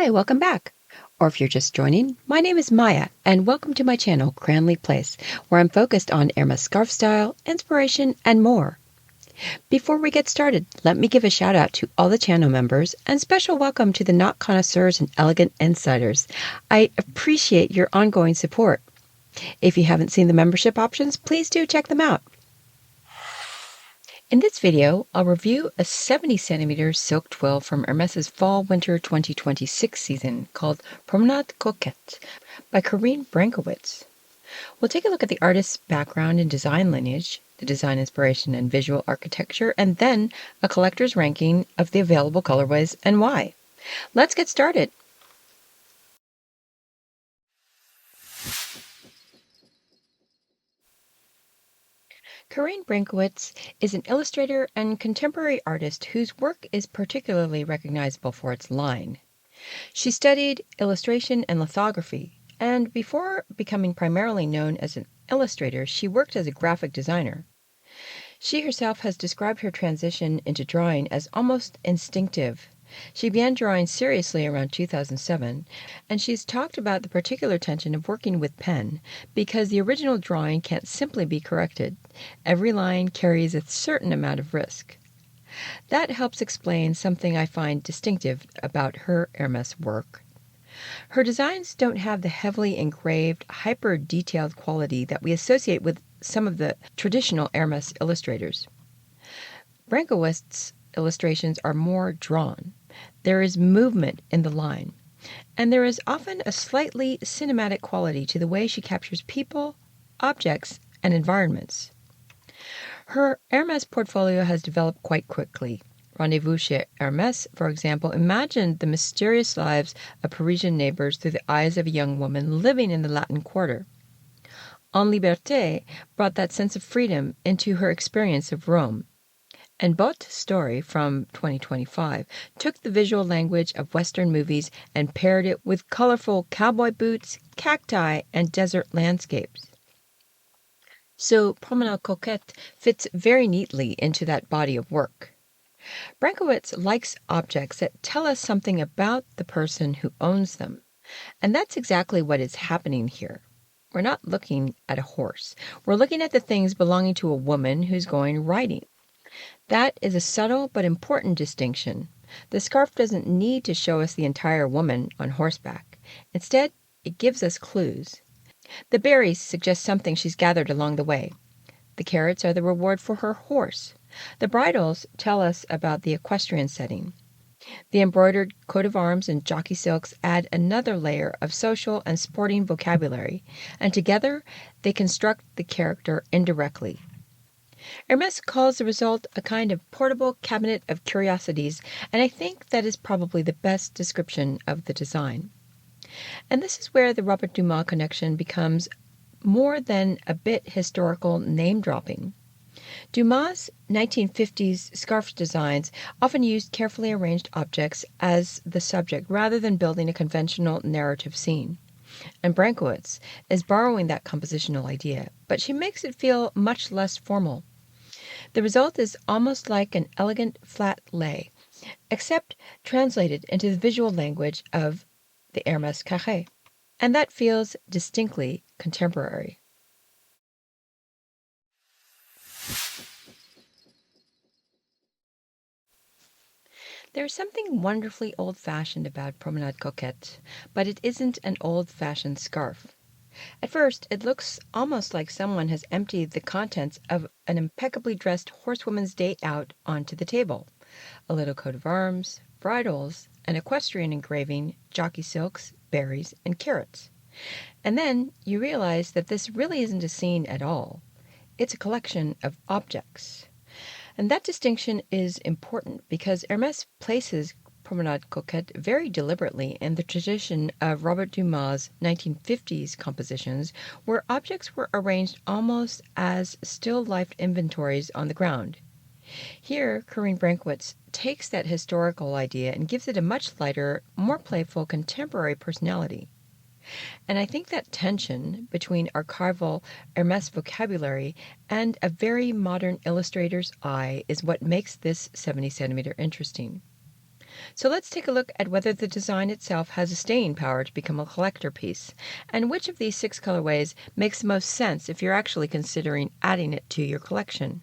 Hi, welcome back. Or if you're just joining, my name is Maya, and welcome to my channel, Cranleyplace, where I'm focused on Hermès scarf style, inspiration, and more. Before we get started, let me give a shout out to all the channel members, and special welcome to the knot connoisseurs and elegant insiders. I appreciate your ongoing support. If you haven't seen the membership options, please do check them out. In this video, I'll review a 70 cm silk twill from Hermès' Fall-Winter 2026 season called Promenade Coquette by Carine Brancowitz. We'll take a look at the artist's background and design lineage, the design inspiration and visual architecture, and then a collector's ranking of the available colorways and why. Let's get started. Carine Brancowitz is an illustrator and contemporary artist whose work is particularly recognizable for its line. She studied illustration and lithography, and before becoming primarily known as an illustrator, she worked as a graphic designer. She herself has described her transition into drawing as almost instinctive. She began drawing seriously around 2007, and she's talked about the particular tension of working with pen, because the original drawing can't simply be corrected. Every line carries a certain amount of risk. That helps explain something I find distinctive about her Hermès work. Her designs don't have the heavily engraved, hyper-detailed quality that we associate with some of the traditional Hermès illustrators. Brankowitz's illustrations are more drawn. There is movement in the line, and there is often a slightly cinematic quality to the way she captures people, objects, and environments. Her Hermès portfolio has developed quite quickly. Rendezvous chez Hermès, for example, imagined the mysterious lives of Parisian neighbors through the eyes of a young woman living in the Latin Quarter. En Liberté brought that sense of freedom into her experience of Rome. And Botte Story from 2025 took the visual language of Western movies and paired it with colorful cowboy boots, cacti, and desert landscapes. So Promenade Coquette fits very neatly into that body of work. Brancowitz likes objects that tell us something about the person who owns them. And that's exactly what is happening here. We're not looking at a horse. We're looking at the things belonging to a woman who's going riding. That is a subtle but important distinction. The scarf doesn't need to show us the entire woman on horseback. Instead, it gives us clues. The berries suggest something she's gathered along the way. The carrots are the reward for her horse. The bridles tell us about the equestrian setting. The embroidered coat of arms and jockey silks add another layer of social and sporting vocabulary, and together they construct the character indirectly. Hermès calls the result a kind of portable cabinet of curiosities, and I think that is probably the best description of the design. And this is where the Robert Dumas connection becomes more than a bit historical name-dropping. Dumas' 1950s scarf designs often used carefully arranged objects as the subject rather than building a conventional narrative scene. And Brancowitz is borrowing that compositional idea, but she makes it feel much less formal. The result is almost like an elegant flat lay, except translated into the visual language of the Hermès carré, and that feels distinctly contemporary. There is something wonderfully old-fashioned about Promenade Coquette, but it isn't an old-fashioned scarf. At first, it looks almost like someone has emptied the contents of an impeccably dressed horsewoman's day out onto the table. A little coat of arms, bridles, an equestrian engraving, jockey silks, berries, and carrots. And then you realize that this really isn't a scene at all. It's a collection of objects. And that distinction is important because Hermès places Promenade Coquette very deliberately in the tradition of Robert Dumas' 1950s compositions, where objects were arranged almost as still-life inventories on the ground. Here, Carine Brancowitz takes that historical idea and gives it a much lighter, more playful contemporary personality. And I think that tension between archival Hermès vocabulary and a very modern illustrator's eye is what makes this 70 centimeter interesting. So let's take a look at whether the design itself has a staying power to become a collector piece, and which of these 6 colorways makes the most sense if you're actually considering adding it to your collection.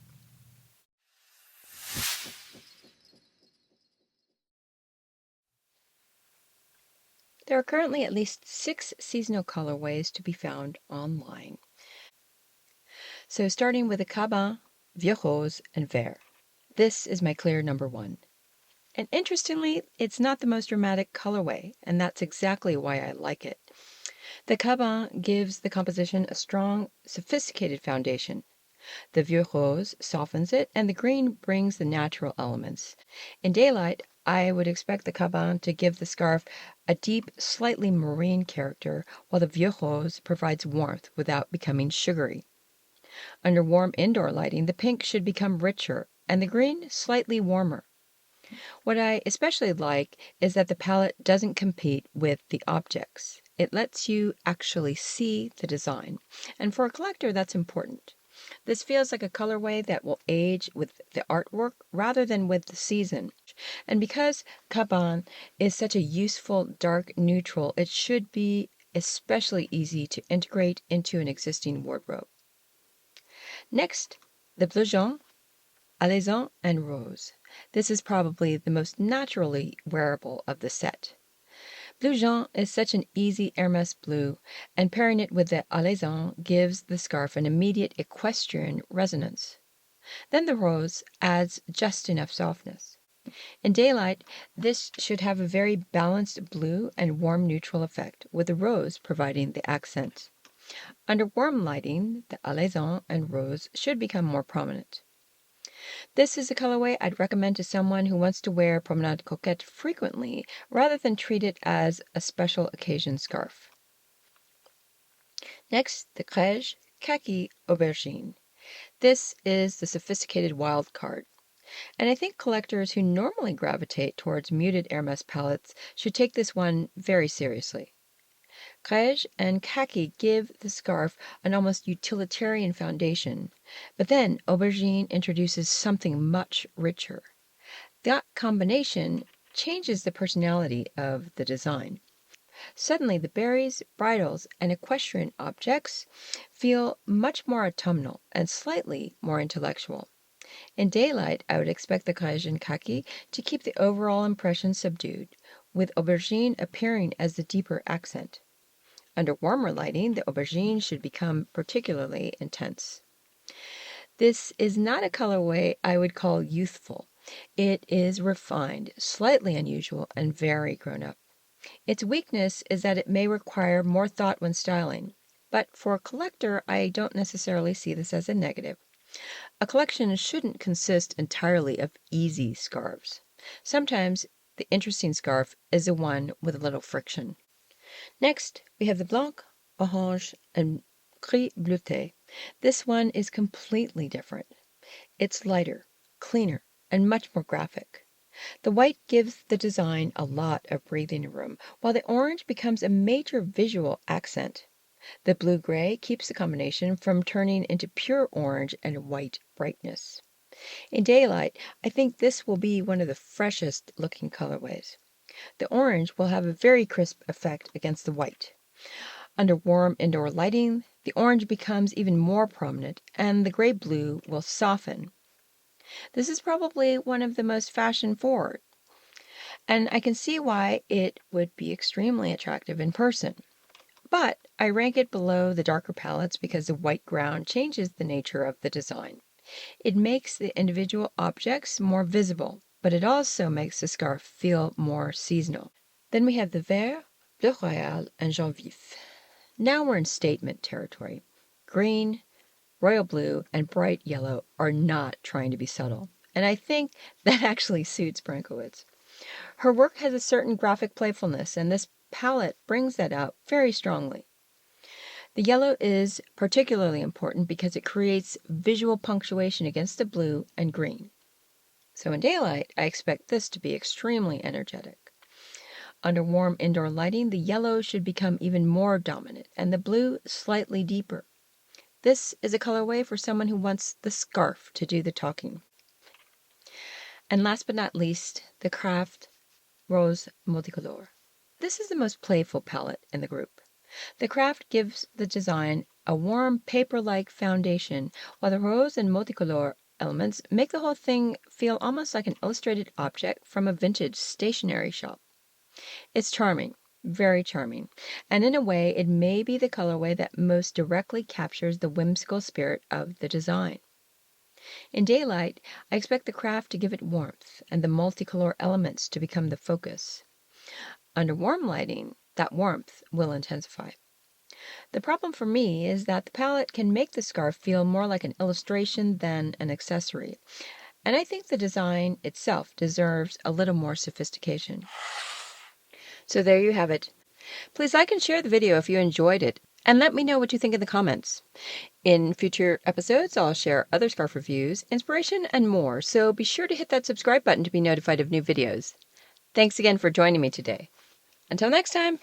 There are currently at least 6 seasonal colorways to be found online. So starting with the Cabin, Vieux Rose, and Vert. This is my clear number 1. And interestingly, it's not the most dramatic colorway, and that's exactly why I like it. The Cabin gives the composition a strong, sophisticated foundation. The Vieux Rose softens it, and the green brings the natural elements. In daylight, I would expect the Cabin to give the scarf a deep, slightly marine character, while the Vieux Rose provides warmth without becoming sugary. Under warm indoor lighting, the pink should become richer, and the green slightly warmer. What I especially like is that the palette doesn't compete with the objects. It lets you actually see the design, and for a collector, that's important. This feels like a colorway that will age with the artwork rather than with the season. And because Cabin is such a useful dark neutral, it should be especially easy to integrate into an existing wardrobe. Next, the Bleu Jaune, Alezan, and Rose. This is probably the most naturally wearable of the set. Bleu Jaune is such an easy Hermès blue, and pairing it with the Alezan gives the scarf an immediate equestrian resonance. Then the Rose adds just enough softness. In daylight, this should have a very balanced blue and warm neutral effect, with the Rose providing the accent. Under warm lighting, the Alezan and Rose should become more prominent. This is a colorway I'd recommend to someone who wants to wear Promenade Coquette frequently rather than treat it as a special occasion scarf. Next, the Crège Khaki Aubergine. This is the sophisticated wild card, and I think collectors who normally gravitate towards muted Hermès palettes should take this one very seriously. Crège and khaki give the scarf an almost utilitarian foundation, but then aubergine introduces something much richer. That combination changes the personality of the design. Suddenly, the berries, bridles, and equestrian objects feel much more autumnal and slightly more intellectual. In daylight, I would expect the crège and khaki to keep the overall impression subdued, with aubergine appearing as the deeper accent. Under warmer lighting, the aubergine should become particularly intense. This is not a colorway I would call youthful. It is refined, slightly unusual, and very grown up. Its weakness is that it may require more thought when styling, but for a collector, I don't necessarily see this as a negative. A collection shouldn't consist entirely of easy scarves. Sometimes the interesting scarf is the one with a little friction. Next, we have the Blanc, Orange, and Gris Bleuté. This one is completely different. It's lighter, cleaner, and much more graphic. The white gives the design a lot of breathing room, while the orange becomes a major visual accent. The blue-gray keeps the combination from turning into pure orange and white brightness. In daylight, I think this will be one of the freshest looking colorways. The orange will have a very crisp effect against the white. Under warm indoor lighting, the orange becomes even more prominent, and the gray-blue will soften. This is probably one of the most fashion-forward, and I can see why it would be extremely attractive in person. But I rank it below the darker palettes because the white ground changes the nature of the design. It makes the individual objects more visible, but it also makes the scarf feel more seasonal. Then we have the Vert, Bleu Royal, and Jaune Vif. Now we're in statement territory. Green, royal blue, and bright yellow are not trying to be subtle, and I think that actually suits Brancowitz. Her work has a certain graphic playfulness, and this palette brings that out very strongly. The yellow is particularly important because it creates visual punctuation against the blue and green. So in daylight, I expect this to be extremely energetic. Under warm indoor lighting, the yellow should become even more dominant, and the blue slightly deeper. This is a colorway for someone who wants the scarf to do the talking. And last but not least, the craft Rose Multicolor. This is the most playful palette in the group. The craft gives the design a warm paper-like foundation, while the rose and multicolor elements make the whole thing feel almost like an illustrated object from a vintage stationery shop. It's charming, very charming, and in a way it may be the colorway that most directly captures the whimsical spirit of the design. In daylight, I expect the craft to give it warmth and the multicolor elements to become the focus. Under warm lighting, that warmth will intensify. The problem for me is that the palette can make the scarf feel more like an illustration than an accessory, and I think the design itself deserves a little more sophistication. So there you have it. Please like and share the video if you enjoyed it, and let me know what you think in the comments. In future episodes, I'll share other scarf reviews, inspiration, and more, so be sure to hit that subscribe button to be notified of new videos. Thanks again for joining me today. Until next time!